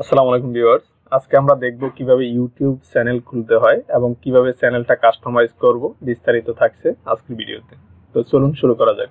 আসসালামু আলাইকুম ভিউয়ার্স, আজকে আমরা দেখব কিভাবে ইউটিউব চ্যানেল খুলতে হয় এবং কিভাবে চ্যানেলটা কাস্টমাইজ করব। বিস্তারিত থাকছে আজকের ভিডিওতে। তো চলুন শুরু করা যাক।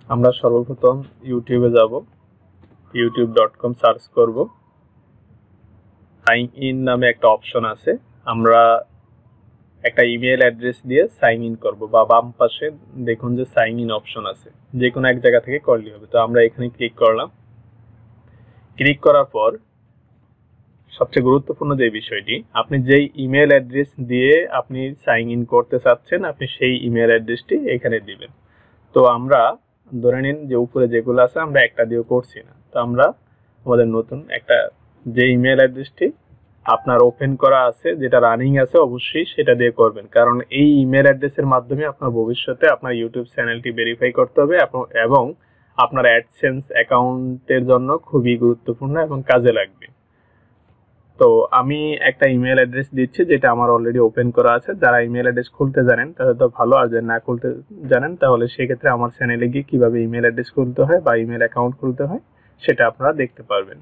আমরা সর্বপ্রথম ইউটিউবে যাব, youtube.com সার্চ করব। সাইন ইন নামে একটা অপশন আছে, আমরা একটা ইমেল অ্যাড্রেস দিয়ে সাইন ইন করব, বা বাম পাশে দেখুন যে সাইন ইন অপশন আছে, যে কোনো এক জায়গা থেকে করলেই হবে। তো আমরা এখানে ক্লিক করলাম। ক্লিক করার পর সবচেয়ে গুরুত্বপূর্ণ যে বিষয়টি, আপনি যেই ইমেল অ্যাড্রেস দিয়ে আপনি সাইন ইন করতে চাচ্ছেন, আপনি সেই ইমেল অ্যাড্রেসটি এখানে দিবেন। তো আমরা ধরে নিন যে উপরে যেগুলো আছে আমরা একটা দিয়েও করছি না, তো আমরা আমাদের নতুন একটা যে ইমেল অ্যাড্রেসটি আপনার ওপেন করা আছে, যেটা রানিং আছে, অবশ্যই সেটা দিয়ে করবেন, কারণ এই ইমেল অ্যাড্রেসের মাধ্যমে আপনার ভবিষ্যতে আপনার ইউটিউব চ্যানেলটি ভেরিফাই করতে হবে এবং আপনার অ্যাডসেন্স অ্যাকাউন্টের জন্য খুবই গুরুত্বপূর্ণ এবং কাজে লাগবে। তো আমি একটা ইমেল অ্যাড্রেস দিচ্ছি যেটা আমার অলরেডি ওপেন করা আছে। যারা ইমেল অ্যাড্রেস খুলতে জানেন তাহলে তো ভালো, আর যদি না খুলতে জানেন তাহলে সেক্ষেত্রে আমার চ্যানেলে গিয়ে কিভাবে ইমেল অ্যাড্রেস খুলতে হয় বা ইমেল অ্যাকাউন্ট খুলতে হয় সেটা আপনারা দেখতে পারবেন।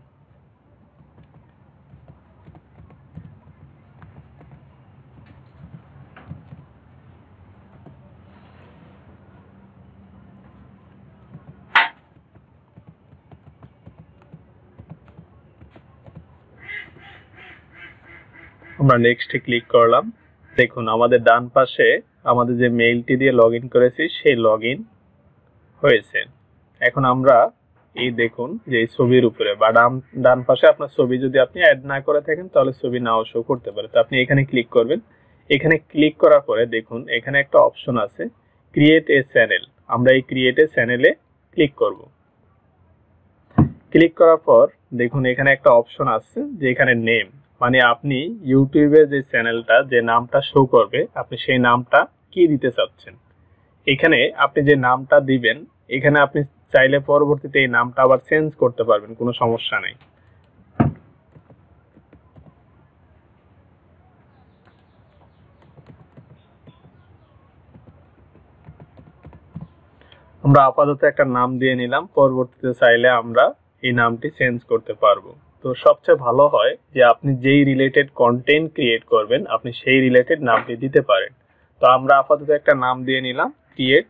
আমরা নেক্সটে ক্লিক করলাম। দেখুন আমাদের ডান পাশে আমাদের যে মেইলটি দিয়ে লগইন করেছি সেই লগইন হয়েছে। এখন আমরা এই দেখুন যে এই ছবির উপরে বা ডান পাশে আপনার ছবি যদি আপনি অ্যাড না করে থাকেন তাহলে ছবি নাও শো করতে পারে। তো আপনি এখানে ক্লিক করবেন। এখানে ক্লিক করার পরে দেখুন এখানে একটা অপশন আছে ক্রিয়েট এ চ্যানেল। আমরা এই ক্রিয়েট এ চ্যানেলে ক্লিক করব। ক্লিক করার পর দেখুন এখানে একটা অপশন আছে যে এখানে নেম, মানে আপনি ইউটিউবে যে চ্যানেলটা যে নামটা শো করবে আপনি সেই নামটা কি দিতে চাচ্ছেন। এখানে আপনি যে নামটা দিবেন, এখানে আপনি চাইলে পরবর্তীতে এই নামটা আবার চেঞ্জ করতে পারবেন, কোনো সমস্যা নেই। আমরা আপাতত একটা নাম দিয়ে নিলাম, পরবর্তীতে চাইলে আমরা এই নামটি চেঞ্জ করতে পারবো। তো সবচেয়ে ভালো হয় যে আপনি যেই রিলেটেড কন্টেন্ট ক্রিয়েট করবেন আপনি সেই রিলেটেড নামটি দিতে পারেন। তো আমরা আপাতত একটা নাম দিয়ে নিলাম, ক্রিয়েট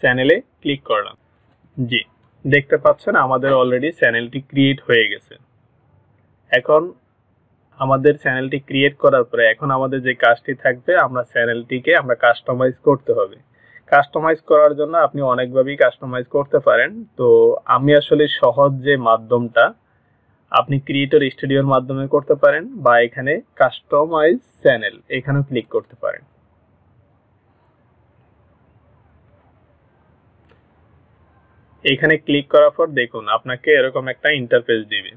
চ্যানেলে ক্লিক করলাম। জি, দেখতে পাচ্ছেন আমাদের অলরেডি চ্যানেলটি ক্রিয়েট হয়ে গেছে। এখন আমাদের চ্যানেলটি ক্রিয়েট করার পরে এখন আমাদের যে কাজটি থাকবে, আমরা চ্যানেলটিকে আমরা কাস্টমাইজ করতে হবে। কাস্টমাইজ করার জন্য আপনি অনেকভাবেই কাস্টমাইজ করতে পারেন। তো আমি আসলে সহজ যে মাধ্যমটা, আপনি ক্রিয়েটর স্টুডিওর মাধ্যমে করতে পারেন বা এখানে কাস্টমাইজ চ্যানেল এখানেও ক্লিক করতে পারেন। এখানে ক্লিক করার পর দেখুন আপনাকে এরকম একটা ইন্টারফেস দিবে।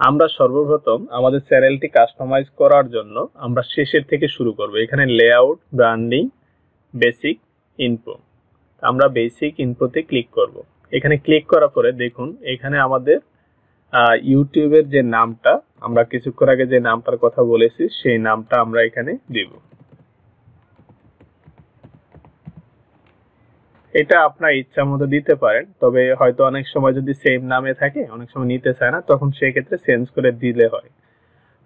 আমরা সর্বপ্রথম আমাদের চ্যানেলটি কাস্টমাইজ করার জন্য আমরা শেষের থেকে শুরু করব। এখানে লেআউট, ব্র্যান্ডিং, বেসিক, ইনফো। আমরা বেসিক ইনফোতে ক্লিক করব। এখানে ক্লিক করার পরে দেখুন এখানে আমাদের ইউটিউবের যে নামটা, আমরা কিছুক্ষণ আগে যে নামটার কথা বলেছি সেই নামটা আমরা এখানে দিব। এটা আপনার ইচ্ছা মতো দিতে পারেন, তবে হয়তো অনেক সময় যদি সেম নামে থাকে অনেক সময় নিতে চায় না, তখন সেই ক্ষেত্রে চেঞ্জ করে দিলে হয়।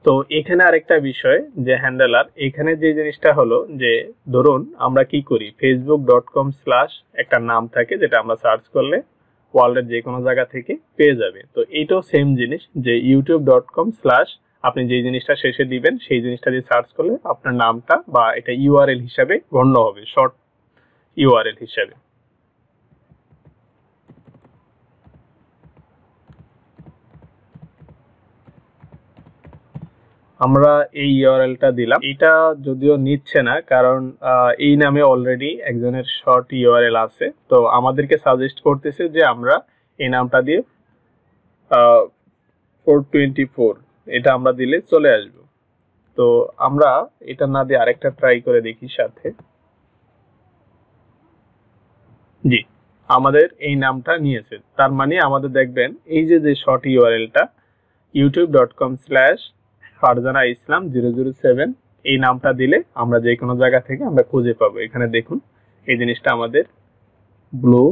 তো এখানে আরেকটা বিষয় যে হ্যান্ডেলার, এখানে যে জিনিসটা হলো যে ধরুন আমরা কি করি, facebook.com/ একটা নাম থাকে যেটা আমরা সার্চ করলে ওয়ার্ল্ডের যে কোনো জায়গা থেকে পেয়ে যাবে। তো এইটাও সেম জিনিস যে youtube.com/ আপনি যে জিনিসটা শেষে দিবেন সেই জিনিসটা দিয়ে সার্চ করলে আপনার নামটা বা এটা ইউআরএল হিসাবে গণ্য হবে, শর্ট ইউআরএল হিসাবে। আমরা এই ইউআরএলটা দিলাম। এটা যদিও নিচ্ছে না কারণ এই নামে অলরেডি একজনের শর্ট ইউআরএল আছে। তো আমাদেরকে সাজেস্ট করতেছে যে আমরা এই নামটা দিয়ে 424 এটা আমরা দিলে চলে আসবে। তো আমরা এটা না দিয়ে আরেকটা ট্রাই করে দেখি সাথে। জি, আমাদের এই নামটা নিয়েছে। তার মানে আমাদের দেখবেন এই যে শর্ট ইউআরএলটা youtube.com/ফারজানা ইসলাম 007 এই নামটা দিলে আমরা যে কোনো জায়গা থেকে আমরা খুঁজে পাবো। এখানে দেখুন এই জিনিসটা আমাদের ব্লু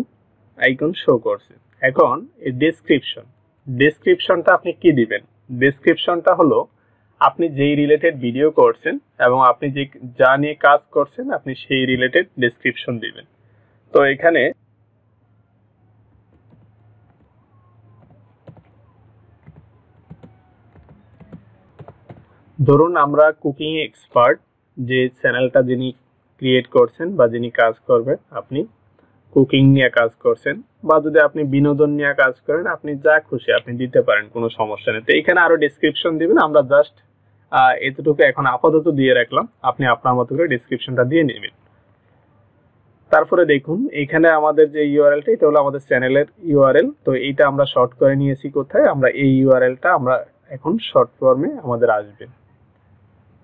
আইকন শো করছে। এখন এই ডেসক্রিপশন, ডেসক্রিপশনটা আপনি কি দিবেন? ডেসক্রিপশনটা হলো আপনি যেই রিলেটেড ভিডিও করছেন এবং আপনি যে যা নিয়ে কাজ করছেন আপনি সেই রিলেটেড ডেসক্রিপশন দিবেন। তো এখানে ধরুন আমরা কুকিং এক্সপার্ট, যে চ্যানেলটা যিনি ক্রিয়েট করছেন বা যিনি কাজ করবেন, আপনি কুকিং নিয়ে কাজ করছেন বা যদি আপনি বিনোদন নিয়ে কাজ করেন, আপনি যা খুশি আপনি দিতে পারেন, কোনো সমস্যা নেই। তো এখানে আরো ডেসক্রিপশন দিবেন, আমরা জাস্ট এতটুকু এখন আপাতত দিয়ে রাখলাম, আপনি আপনার মতো করে ডেসক্রিপশনটা দিয়ে নেবেন। তারপরে দেখুন এখানে আমাদের যে ইউআরএলটা, এটা হলো আমাদের চ্যানেলের ইউআরএল। তো এইটা আমরা শর্ট করে নিয়েছি কোথায়, আমরা এই ইউআরএলটা আমরা এখন শর্ট ফর্মে আমাদের আসবে।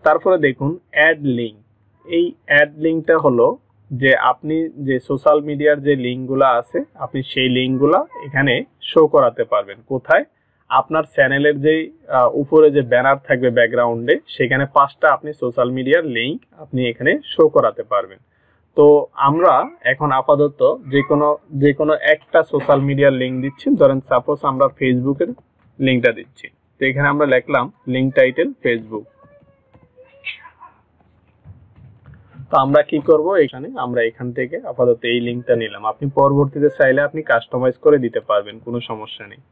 তারপরে দেখুন অ্যাড লিঙ্ক। এই অ্যাড লিঙ্কটা হলো যে আপনি যে সোশ্যাল মিডিয়ার যে লিঙ্কগুলো আছে আপনি সেই লিঙ্কগুলো এখানে শো করাতে পারবেন। কোথায়? আপনার চ্যানেলের যে উপরে যে ব্যানার থাকবে ব্যাকগ্রাউন্ডে, সেখানে 5টা আপনি সোশ্যাল মিডিয়ার লিঙ্ক আপনি এখানে শো করাতে পারবেন। তো আমরা এখন আপাতত যে কোনো একটা সোশ্যাল মিডিয়ার লিঙ্ক দিচ্ছি। ধরেন সাপোজ আমরা ফেসবুকের লিঙ্কটা দিচ্ছি। তো এখানে আমরা লিখলাম লিঙ্ক টাইটেল ফেসবুক। তো আমরা কি করব, এখানে আমরা এখান থেকে আপাতত এই লিঙ্কটা নিলাম। আপনি পরবর্তীতে চাইলে আপনি কাস্টমাইজ করে দিতে পারবেন, কোনো সমস্যা নেই।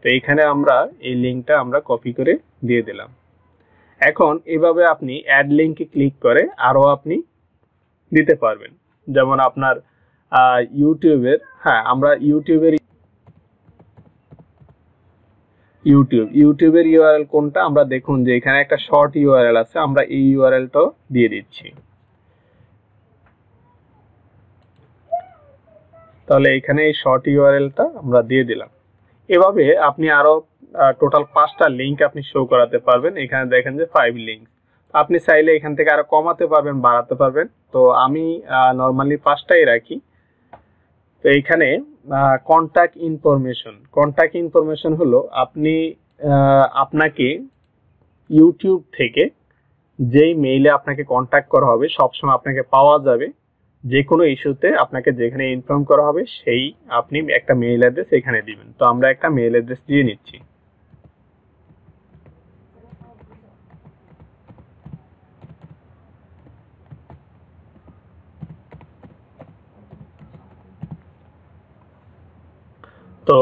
তো এখানে আমরা এই লিঙ্কটা আমরা কপি করে দিয়ে দিলাম। এখন এভাবে আপনি অ্যাড লিঙ্কে ক্লিক করে আরো আপনি দিতে পারবেন। যেমন আপনার ইউটিউবের, হ্যাঁ আমরা ইউটিউবের ইউআরএল কোনটা, আমরা দেখুন যে এখানে একটা শর্ট ইউআরএল আছে, আমরা এই ইউআরএলটাও দিয়ে দিচ্ছি। তাহলে এখানে এই শর্ট ইউআরএলটা আমরা দিয়ে দিলাম। এভাবে আপনি আরো টোটাল 5টা লিঙ্ক আপনি শো করাতে পারবেন। এখানে দেখেন যে 5 লিঙ্ক, আপনি চাইলে এখান থেকে আরো কমাতে পারবেন, বাড়াতে পারবেন। তো আমি নরমালি 5টাই রাখি। তো এখানে কন্টাক্ট ইনফরমেশন হলো আপনি আপনাকে ইউটিউব থেকে যেই মেইলে আপনাকে কন্টাক্ট করা হবে সবসময় আপনাকে পাওয়া যাবে। যে কোনো ইস্যুতে আপনাকে যেখানে ইনফর্ম করা হবে সেই আপনি একটা মেইল অ্যাড্রেস এখানে দিবেন। তো আমরা একটা মেইল অ্যাড্রেস দিয়ে নিচ্ছি। তো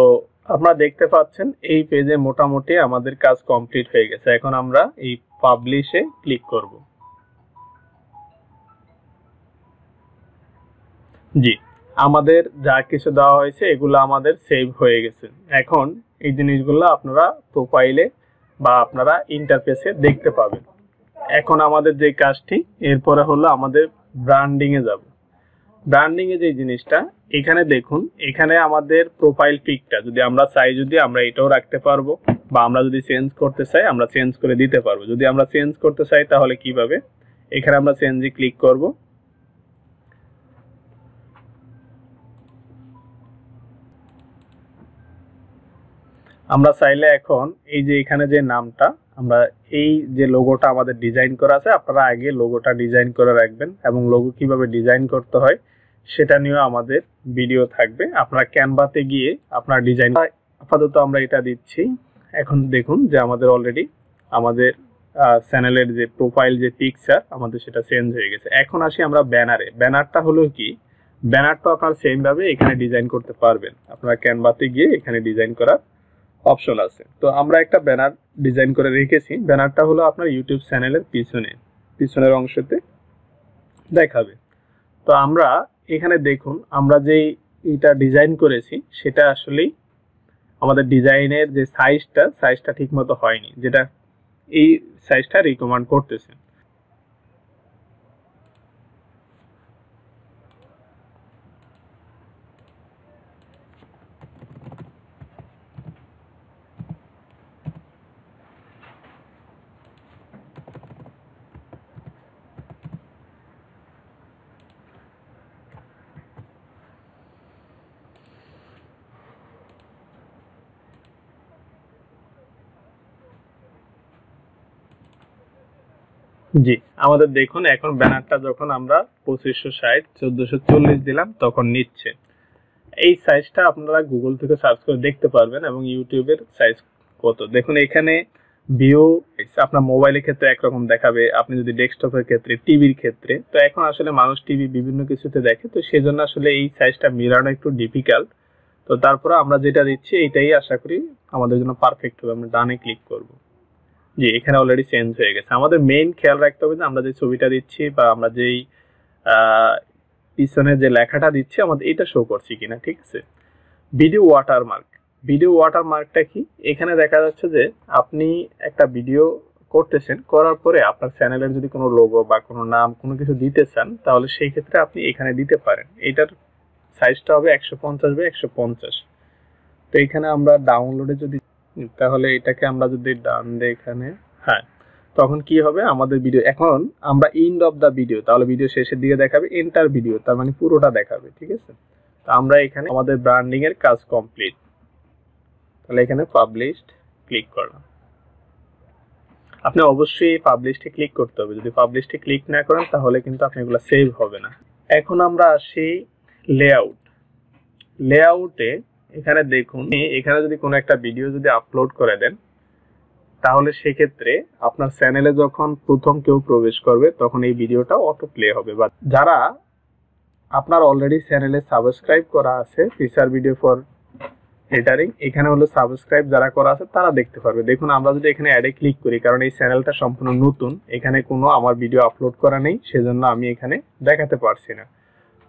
আপনারা দেখতে পাচ্ছেন এই পেজে মোটামুটি আমাদের কাজ কমপ্লিট হয়ে গেছে। এখন আমরা এই পাবলিশে ক্লিক করব। জি, আমাদের যা কিছু দেওয়া হয়েছে এগুলো আমাদের সেভ হয়ে গেছে। এখন এই জিনিসগুলো আপনারা প্রোফাইলে বা আপনারা ইন্টারফেসে দেখতে পাবেন। এখন আমাদের যে কাজটি, এরপরে হলো আমাদের ব্র্যান্ডিং এ যাব। ব্র্যান্ডিং এ যে জিনিসটা, এখানে দেখুন এখানে আমাদের প্রোফাইল পিকটা যদি আমরা চাই, যদি আমরা এটাও রাখতে পারবো, বা আমরা যদি চেঞ্জ করতে চাই আমরা চেঞ্জ করে দিতে পারবো। যদি আমরা চেঞ্জ করতে চাই তাহলে কিভাবে, এখানে আমরা চেঞ্জে ক্লিক করব। আমরা চাইলে এখন এই যে এখানে যে নামটা, আমরা এই যে লোগোটা আমাদের ডিজাইন করা আছে, আপনারা আগে লোগোটা ডিজাইন করে রাখবেন এবং লোগো কিভাবে ডিজাইন করতে হয় সেটা নিয়েও আমাদের ভিডিও থাকবে। আপনারা ক্যানভাতে গিয়ে আপনার ডিজাইন, আপাতত আমরা এটা দিচ্ছি। এখন দেখুন যে আমাদের অলরেডি আমাদের চ্যানেলের যে প্রোফাইল যে পিকচার আমাদের সেটা চেঞ্জ হয়ে গেছে। এখন আসি আমরা ব্যানারে। ব্যানারটা হলো কি, ব্যানারটা আপনারা সেম ভাবে এখানে ডিজাইন করতে পারবেন। আপনারা ক্যানভাতে গিয়ে এখানে ডিজাইন করার অপশন আছে। তো আমরা একটা ব্যানার ডিজাইন করে রেখেছি। ব্যানারটা হলো আপনার ইউটিউব চ্যানেলের পিছনের অংশতে দেখাবে। তো আমরা এখানে দেখুন আমরা যে এটা ডিজাইন করেছি সেটা আসলেই আমাদের ডিজাইনের যে সাইজটা ঠিকমতো হয়নি, যেটা এই সাইজটা রিকমেন্ড করতেছে। জি, আমাদের দেখুন এখন ব্যানারটা যখন আমরা 2560 1440 দিলাম তখন নিচ্ছে। এই সাইজটা আপনারা গুগল থেকে সার্চ করে দেখতে পারবেন এবং ইউটিউবের সাইজ কত দেখুন এখানে ভিউ আপনার মোবাইলের ক্ষেত্রে একরকম দেখাবে, আপনি যদি ডেস্কটপের ক্ষেত্রে, টিভির ক্ষেত্রে। তো এখন আসলে মানুষ টিভি বিভিন্ন কিছুতে দেখে, তো সেই জন্য আসলে এই সাইজটা মিলানো একটু ডিফিকাল্ট। তো তারপরে আমরা যেটা দিচ্ছি এইটাই আশা করি আমাদের জন্য পারফেক্ট হবে। আমরা ডানে ক্লিক করব। জি, এখানে অলরেডি চেঞ্জ হয়ে গেছে। আমাদের মেইন খেয়াল রাখতে হবে যে আমরা যে ছবিটা দিচ্ছি বা আমরা যেই পিছনে যে লেখাটা দিচ্ছি আমাদের এটা শো করছি কিনা, ঠিক আছে। ভিডিও ওয়াটারমার্ক, ভিডিও ওয়াটারমার্কটা কি? এখানে দেখা যাচ্ছে যে আপনি একটা ভিডিও করতেছেন, করার পরে আপনার চ্যানেলের যদি কোনো লোগো বা কোনো নাম কোনো কিছু দিতে চান তাহলে সেই ক্ষেত্রে আপনি এখানে দিতে পারেন। এটার সাইজটা হবে 150 বাই 150। তো এখানে আমরা ডাউনলোডে যদি তাহলে এটাকে আমরা যদি ডান দিই এখানে, হ্যাঁ, তখন কি হবে আমাদের ভিডিও, এখন আমরা এন্ড অফ দা ভিডিও, তাহলে ভিডিও শেষের দিকে দেখাবে এন্টার ভিডিও, তার মানে পুরোটা দেখাবে, ঠিক আছে। তো আমরা এখানে আমাদের ব্র্যান্ডিং এর কাজ কমপ্লিট, তাহলে এখানে পাবলিশড ক্লিক করলাম। আপনি অবশ্যই পাবলিশডে ক্লিক করতে হবে, যদি পাবলিশডে ক্লিক না করেন তাহলে কিন্তু আপনি এগুলো সেভ হবে না। এখন আমরা আসি লেআউট। লেআউটে এখানে দেখুন, এখানে যদি কোনো একটা ভিডিও যদি আপলোড করে দেন তাহলে সেক্ষেত্রে আপনার চ্যানেলে যখন প্রথম কেউ প্রবেশ করবে তখন এই ভিডিওটা অটো প্লে হবে। বা যারা আপনার অলরেডি চ্যানেলে সাবস্ক্রাইব করা আছে, ফিচার ভিডিও ফর হেটারিং, এখানে হলো সাবস্ক্রাইব যারা করা আছে তারা দেখতে পারবে। দেখুন আমরা যদি এখানে অ্যাডে ক্লিক করি, কারণ এই চ্যানেলটা সম্পূর্ণ নতুন, এখানে কোনো আমার ভিডিও আপলোড করা নেই, সেজন্য আমি এখানে দেখাতে পারছি না।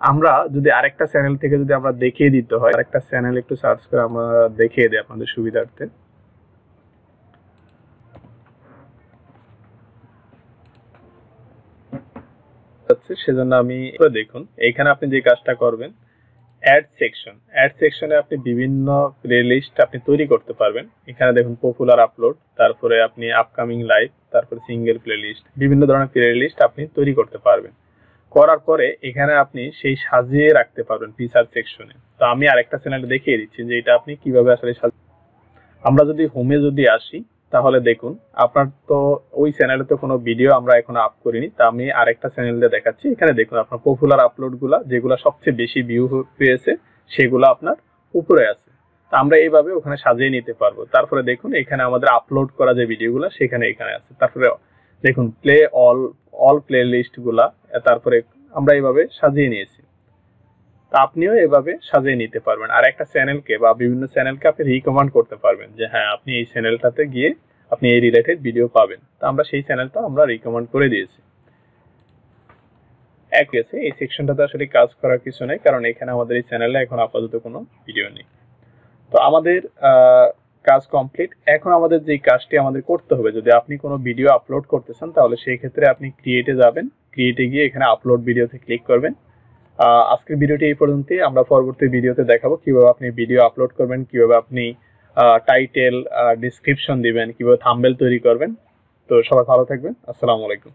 আমরা যদি আরেকটা চ্যানেল থেকে যদি আমরা দেখিয়ে দিতে হয়, আরেকটা চ্যানেল একটু সার্চ করে আমরা দেখিয়ে দিই আপনাদের সুবিধার্থে। সেজন্য আমি দেখুন এখানে আপনি যে কাজটা করবেন, অ্যাড সেকশন, অ্যাড সেকশনে আপনি বিভিন্ন প্লেলিস্ট আপনি তৈরি করতে পারবেন। এখানে দেখুন পপুলার আপলোড, তারপরে আপনি আপকামিং লাইভ, তারপরে সিঙ্গেল প্লেলিস্ট, বিভিন্ন ধরনের প্লেলিস্ট আপনি তৈরি করতে পারবেন। করার পরে এখানে আপনি সেই সাজিয়ে রাখতে পারবেন ফিচার সেকশনে। তো আমি আরেকটা চ্যানেলে দেখিয়ে দিচ্ছি যে এটা আপনি কিভাবে আসলে আমরা যদি হোমে যদি আসি তাহলে দেখুন আপনার তো ওই চ্যানেলে তো কোনো ভিডিও আমরা এখনো আপ করিনি, তা আমি আরেকটা চ্যানেলে দেখাচ্ছি। এখানে দেখুন আপনার পপুলার আপলোডগুলো যেগুলো সবচেয়ে বেশি ভিউ পেয়েছে সেগুলো আপনার উপরে আছে। তা আমরা এইভাবে ওখানে সাজিয়ে নিতে পারবো। তারপরে দেখুন এখানে আমাদের আপলোড করা যে ভিডিওগুলো সেখানে এখানে আছে। তারপরে দেখুন প্লে অল প্লে লিস্টগুলা, তারপরে আমরা এইভাবে সাজিয়ে নিয়েছি। তা আপনিও এভাবে সাজিয়ে নিতে পারবেন। আর একটা চ্যানেলকে বা বিভিন্ন চ্যানেলকে আপনি রিকমেন্ড করতে পারবেন যে হ্যাঁ আপনি এই চ্যানেলটাতে গিয়ে আপনি এই রিলেটেড ভিডিও পাবেন। তো আমরা সেই চ্যানেলটা আমরা রিকমেন্ড করে দিয়েছি। এক আছে এই সেকশনটাতে আসলে কাজ করার কিছু নেই, কারণ এখানে আমাদের এই চ্যানেলে এখন আপাতত কোনো ভিডিও নেই। তো আমাদের কাজ কমপ্লিট। এখন আমাদের যে কাজটি আমাদের করতে হবে, যদি আপনি কোনো ভিডিও আপলোড করতে চান তাহলে সেই ক্ষেত্রে আপনি ক্রিয়েটে যাবেন, ক্রিয়েটে গিয়ে এখানে আপলোড ভিডিওতে ক্লিক করবেন। আজকের ভিডিওটি এই পর্যন্তই। আমরা পরবর্তী ভিডিওতে দেখাবো কিভাবে আপনি ভিডিও আপলোড করবেন, কিভাবে আপনি টাইটেল, ডেসক্রিপশন দিবেন, কিভাবে থাম্বনেল তৈরি করবেন। তো সবাই ভালো থাকবেন। আসসালামু আলাইকুম।